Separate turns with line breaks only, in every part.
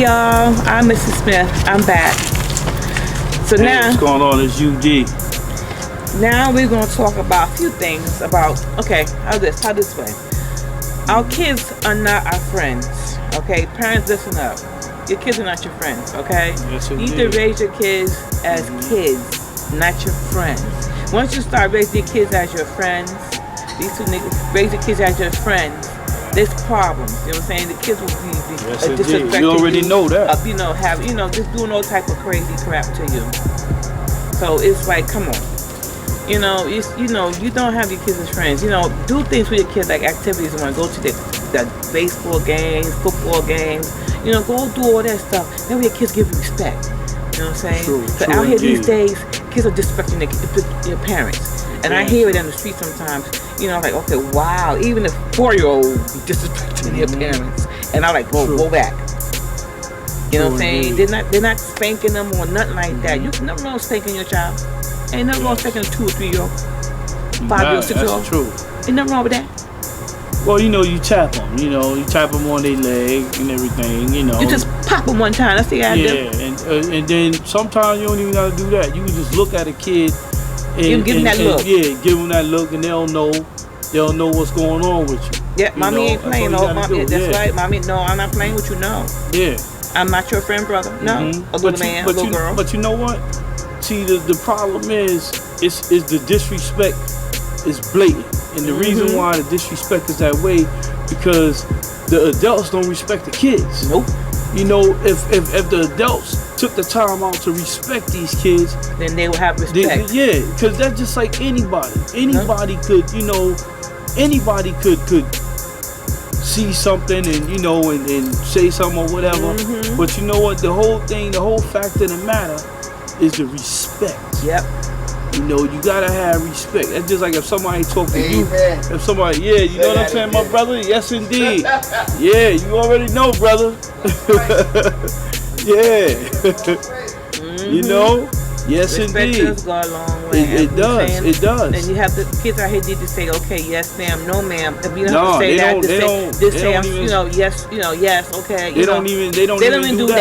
y'all. I'm Mrs. Smith. I'm back. So
Hey,
now,
what's going on? It's UD.
now we're gonna talk about a few things about. Okay, how this way? Our kids are not our friends. Okay, parents, listen up. Your kids are not your friends. Okay,
Yes,
you need to
indeed.
raise your kids as kids, not your friends. Once you start raising your kids as your friends, these two niggas raise your kids as your friends. There's problems. You know what I'm saying? The kids will be
Yes, indeed.
disrespecting
You already know that.
just doing all type of crazy crap to you. So it's like, come on. You don't have your kids as friends. Do things with your kids, like activities. You want to go to the baseball games, football games. Go do all that stuff. Then your kids give you respect. You know what I'm saying?
True,
But
true
out here these
indeed.
days, kids are disrespecting their parents. And I hear it in the street sometimes. Like, okay, wow. Even a 4-year-old disrespecting their parents. And I'm like,
True.
go back. You know what I'm
True
saying?
indeed.
They're not spanking them or nothing like that. You can never wrong spanking your child. Ain't nothing wrong spanking a 2 or 3-year-old, 5-year-old, 6-year-old.
That's true.
Ain't nothing wrong with that.
Well, you tap them. You tap them on their leg and everything.
You just pop them one time. That's the idea.
Yeah, and then sometimes you don't even gotta do that. You can just look at a kid and
Give 'em that look.
Yeah, give them that look, and they'll know what's going on with you.
Yeah, mommy ain't
That's
playing.
all you
No,
gotta
mommy,
do,
that's
yeah.
right. Mommy, no, I'm not playing with you. No,
Yeah.
I'm not your friend, brother. No,
Mhm.
a little man, a little girl.
But you know what? See, the problem is the disrespect is blatant, and the reason why the disrespect is that way because the adults don't respect the kids.
Nope.
If the adults took the time out to respect these kids,
Then they will have respect.
because that's just like anybody. Anybody could, anybody could see something and say something or whatever. But you know what? The whole fact of the matter is the respect.
Yep.
You gotta have respect. That's just like if somebody talk to you.
Amen.
If somebody, you know what I'm saying, my brother? Yes, indeed. Yeah, you already know, brother. Yeah. Yes,
Respect
indeed.
does go a long way.
It does. It does.
And you have the kids out here need to say, okay, yes, ma'am, no, ma'am. If you don't
No,
have to say
they
that,
don't-
just
they
say,
don't-
just
they
say,
don't
I'm,
even-
yes, okay.
They don't even do that.
You know
And the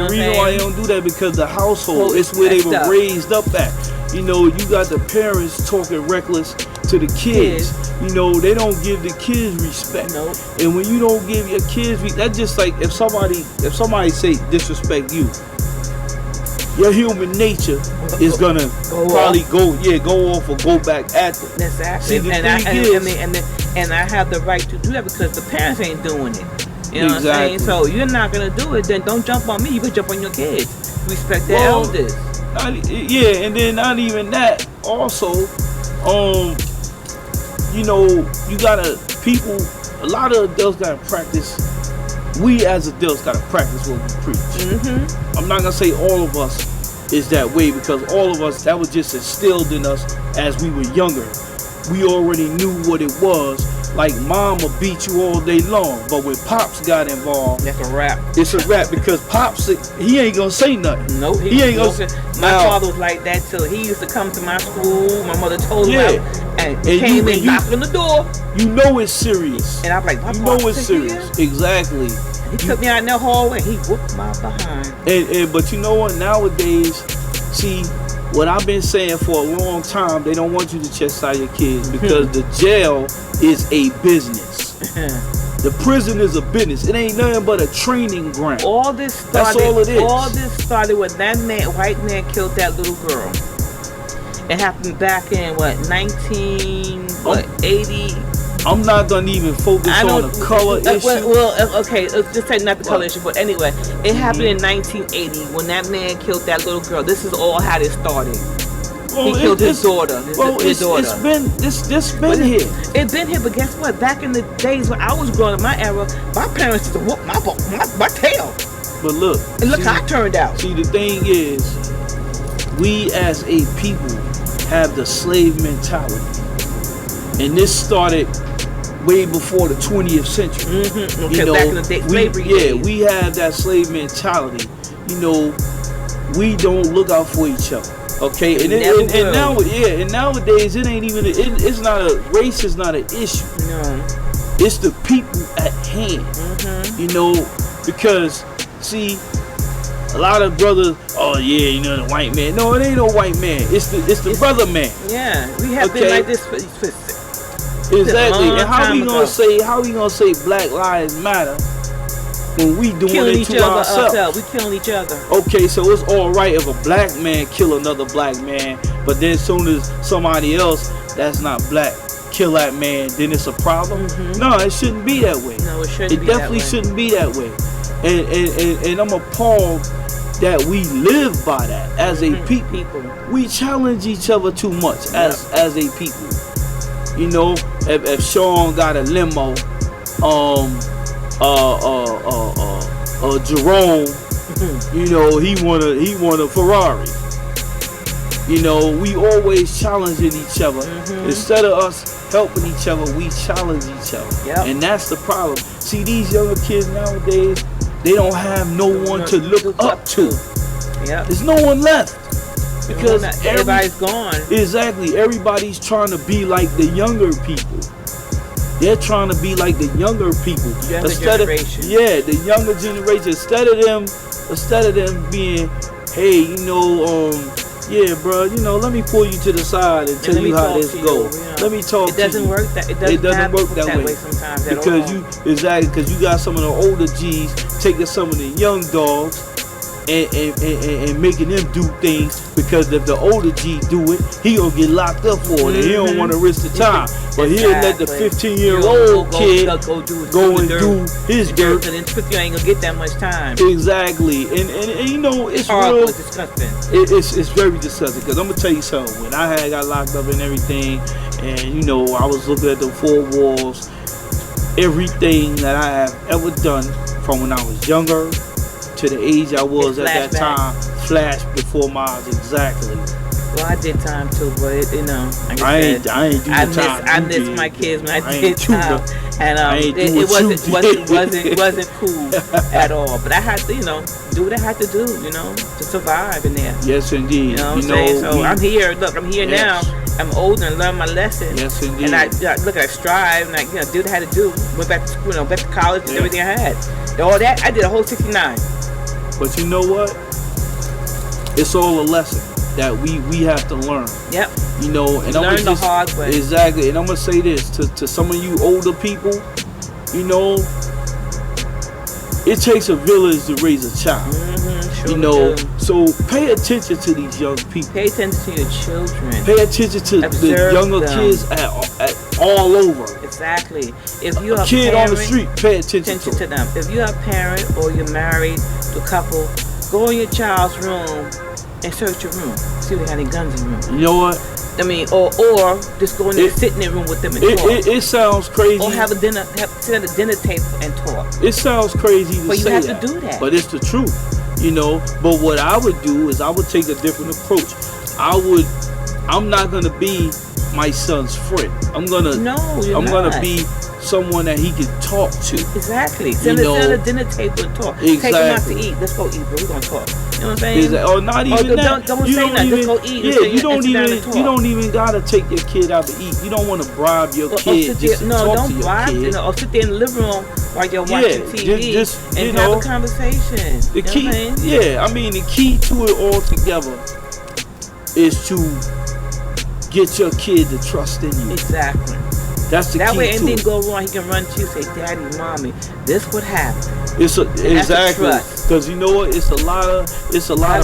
what
reason
I'm
why
saying?
they don't do that because the household
Well,
is where they were
that's
raised up at. You got the parents talking reckless to the kids. They don't give the kids respect.
Nope.
And when you don't give your kids, that's just like if somebody say disrespect you, your human nature is gonna probably go off or go back at them.
Exactly.
See, the
and
thing
I have the right to do that because the parents ain't doing it. You know what I'm saying?
Exactly.
So you're not gonna do it, then don't jump on me. You can jump on your kids. Respect the elders.
And then not even that. Also, a lot of adults gotta practice. We as adults gotta practice what we preach. I'm not gonna say all of us is that way because all of us, that was just instilled in us as we were younger. We already knew what it was. Like mom will beat you all day long, but when Pops got involved,
That's a wrap.
it's a rap because Pops, he ain't gonna say nothing.
No,
He ain't gonna.
My
Now-
father was like that too. He used to come to my school. My mother told
Yeah.
him, and
And
came
you-
in, knocked on the door,
You know it's serious.
and I'm like, my
You know
Pops
it's
is here?
serious. Exactly.
He took me out in the hallway. He whooped my behind.
But you know what? Nowadays, see, what I've been saying for a long time, they don't want you to chastise your kids because the jail is a business. The prison is a business. It ain't nothing but a training ground.
All this started.
That's all it is.
All this started when that white man, killed that little girl. It happened back in 1980.
I'm not gonna even focus on the color issue.
Okay, let's just say not the color issue, but anyway, it happened in 1980 when that man killed that little girl. This is all how it started. He killed his daughter. His daughter.
It's been here.
It's been here, but guess what? Back in the days when I was growing up, my era, my parents used to whoop my tail.
But look,
And look how I turned out.
See, the thing is, we as a people have the slave mentality, and this started way before the 20th century.
Okay, back in the day, slavery days.
We have that slave mentality. We don't look out for each other. Okay, and nowadays it ain't even. It's not a race. Is not an issue.
No.
It's the people at hand. Because See, a lot of brothers, oh yeah, you know, the white man. No, it ain't no white man. It's the brother man.
Yeah, we have been like this for
exactly. And how we
ago.
gonna say Black Lives Matter when we doing
killing
it
each
to
other
ourselves?
We killing each other.
Okay, so it's all right if a black man kill another black man, but then as soon as somebody else that's not black kill that man, then it's a problem. No, it shouldn't be that way.
No, it shouldn't.
It definitely shouldn't be that way. And I'm appalled that we live by that as a people. We challenge each other too much as a people. You know, if Sean got a limo, Jerome, you know, he want a Ferrari. You know, we always challenging each other. Instead of us helping each other, we challenge each other. And that's the problem. See, these younger kids nowadays, they don't have no one to look up to. There's no one left. Because
everybody's gone.
Exactly. Everybody's trying to be like the younger people. They're trying to be like the younger people.
Younger generation.
The younger generation. Instead of them being, hey, you know, yeah, bro, you know, let me pull you to the side and tell you how this goes. Let me talk to you.
It doesn't work that way sometimes
because you got some of the older G's taking some of the young dogs and making them do things, because if the older G do it, he gonna get locked up for it. He don't want to risk the time, but he'll let the 15-year-old kid go and do his dirt.
And then 50 ain't gonna get that much time.
Exactly, and you know, it's
horrible,
real.
it's disgusting.
It's very disgusting, because I'm gonna tell you something. When I got locked up and everything, and you know, I was looking at the 4 walls, everything that I have ever done from when I was younger to the age I was at that time flashed before my eyes. Exactly.
Well, I did time too, but you know, like
I ain't do time.
I miss my kids when I did time, and it wasn't cool at all. But I had to, you know, do what I had to do, you know, to survive in there.
Yes, indeed.
You know what I'm saying? So I'm here. Look, I'm here now. I'm older and learned my lesson.
Yes, indeed.
And I strive and I, you know, did what I had to do. Went back to school, you know, back to college, and everything I had. All that I did a whole 69.
But you know what? It's all a lesson that we have to learn.
Yep.
You know, and
learn the hard way.
Exactly. And I'm gonna say this to some of you older people. You know, it takes a village to raise a child.
Sure,
you know, so pay attention to these young people.
Pay attention to your children.
Pay attention to the younger kids at all over.
Exactly. If you
a kid on the street, pay attention to
them. If you're a parent or you're married to a couple, go in your child's room and search your room. See if they have any guns in the room.
You know what?
I mean, or just go in there, sit in the room with them and talk.
It sounds crazy.
Or sit at a dinner table and talk.
It sounds crazy to say that.
But you have to do that.
But it's the truth, you know. But what I would do is I would take a different approach. I'm not gonna be my son's friend. I'm gonna be someone that he can talk to.
Exactly. Sit at a dinner table and talk.
Exactly.
Take him out to eat. Let's go eat, bro. We're gonna talk. You know what I'm saying?
Or not even that.
Don't say nothing. Just go eat.
Yeah, you don't even gotta take your kid out to eat. You don't want to bribe your kid just to talk to your kid.
Or sit there in the living room while you're watching TV and have a conversation.
The key, I mean, the key to it all together is to get your kid to trust in you.
Exactly.
That's the key.
That way anything go wrong, he can run to you and say, Daddy, Mommy, this would happen.
Exactly. Because you know what? It's a lot of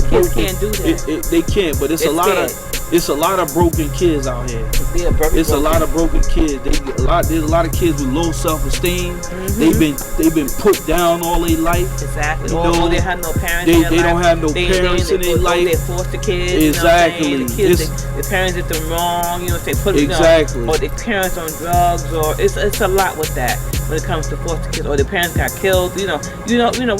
broken.
Kids can't do that.
They can't, but it's a lot of broken kids out here. It's a lot of broken kids. There's a lot of kids with low self-esteem. They've been put down all their life.
Exactly.
You know,
they have no parents.
They don't have no parents in their life.
They're foster kids.
Exactly.
You know the kids, the parents did them wrong. You know, they put
exactly.
Or the parents on drugs, or it's a lot with that when it comes to foster kids. Or the parents got killed. You know, we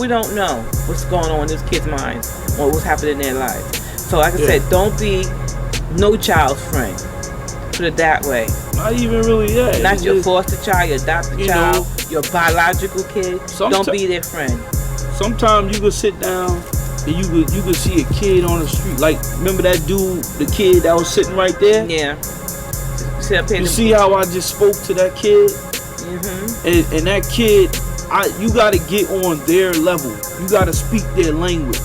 don't know what's going on in these kids' minds or what's happening in their lives. So, like I said, don't be no child's friend. Put it that way.
Not even really that.
Not your foster child, your adopted child, your biological kid. Don't be their friend.
Sometimes you could sit down and you could see a kid on the street. Like, remember that dude, the kid that was sitting right there?
Yeah.
You see how I just spoke to that kid? And that kid You gotta get on their level. You gotta speak their language.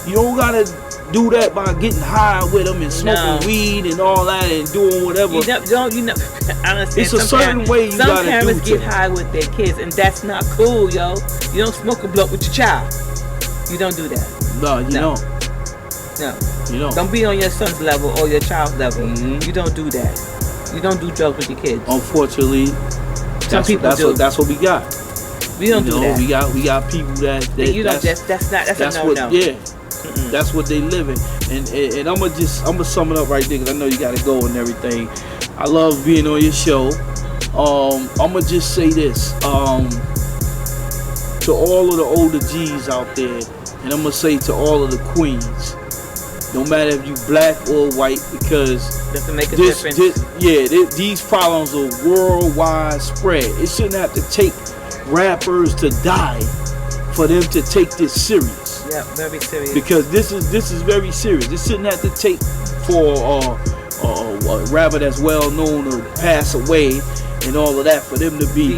You don't gotta do that by getting high with them and smoking weed and all that and doing whatever.
I understand.
It's a certain way you gotta do it.
Some parents get high with their kids, and that's not cool, yo. You don't smoke a blunt with your child. You don't do that.
No, you don't.
No.
You don't.
Don't be on your son's level or your child's level. You don't do that. You don't do drugs with your kids.
Unfortunately,
some people do.
That's what we got.
We don't do that.
We got people that
that's a no.
Yeah. That's what they live in, and I'm gonna sum it up right there because I know you gotta go and everything. I love being on your show. I'm gonna just say this to all of the older G's out there, and I'm gonna say to all of the queens, no matter if you black or white, because
doesn't make a difference.
These problems are worldwide spread. It shouldn't have to take rappers to die for them to take this serious.
Yeah, very serious.
Because this is very serious. This shouldn't have to take for a rapper that's well known to pass away and all of that for them to be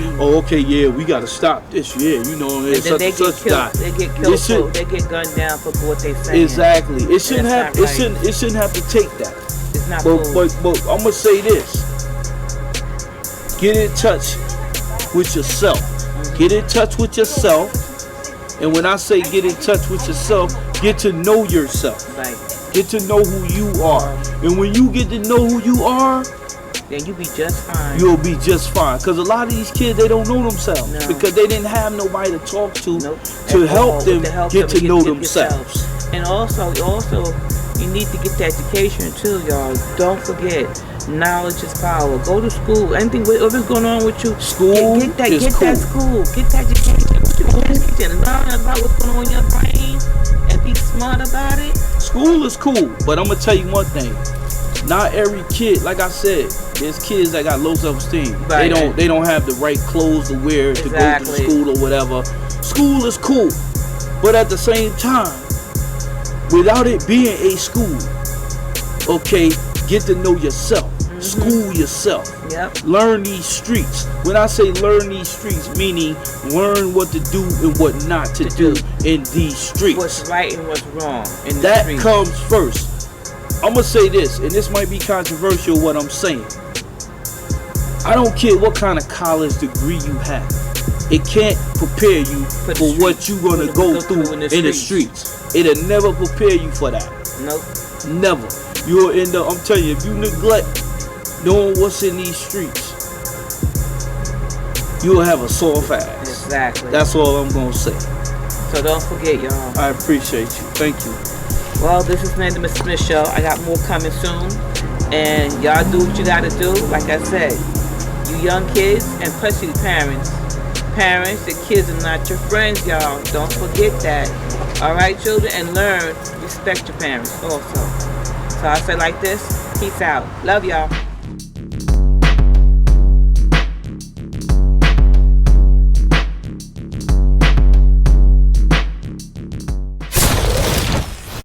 we gotta stop this. Yeah, you know,
and
such
they
and such die.
They get killed. They get gunned down for what they say.
Exactly. It shouldn't have. It shouldn't have to take that.
It's not
cool.
But
I'm gonna say this. Get in touch with yourself. Get in touch with yourself. And when I say get in touch with yourself, get to know yourself.
Right.
Get to know who you are. And when you get to know who you are,
then you'll be just fine.
You'll be just fine. Because a lot of these kids, they don't know themselves.
No.
Because they didn't have nobody to talk to
to
help them get to know themselves.
And also, you need to get the education too, y'all. Don't forget, knowledge is power. Go to school. Anything, whatever's going on with you,
school
get that school. Get that education. Learn about what's going on in your brain and be smart about it.
School is cool, but I'm gonna tell you one thing. Not every kid, like I said, there's kids that got low self-esteem.
Right.
They don't have the right clothes to wear to go to school or whatever. School is cool, but at the same time, without it being a school, get to know yourself. School yourself.
Yep.
Learn these streets. When I say learn these streets, meaning learn what to do and what not to do in these streets.
What's right and what's wrong in the
that
streets.
Comes first. I'm gonna say this, and this might be controversial what I'm saying. I don't care what kind of college degree you have. It can't prepare you for what you're gonna go through in the streets. It'll never prepare you for that.
Nope.
Never. You'll end up, I'm telling you, if you neglect knowing what's in these streets, you'll have a soft ass.
Exactly.
That's all I'm gonna say.
So don't forget, y'all.
I appreciate you. Thank you.
Well, this is Nanda Smith Show. I got more coming soon. And y'all do what you gotta do. Like I said, you young kids, and especially parents. Parents, the kids are not your friends, y'all. Don't forget that. Alright, children? And learn, respect your parents also. So I say like this, peace out. Love y'all.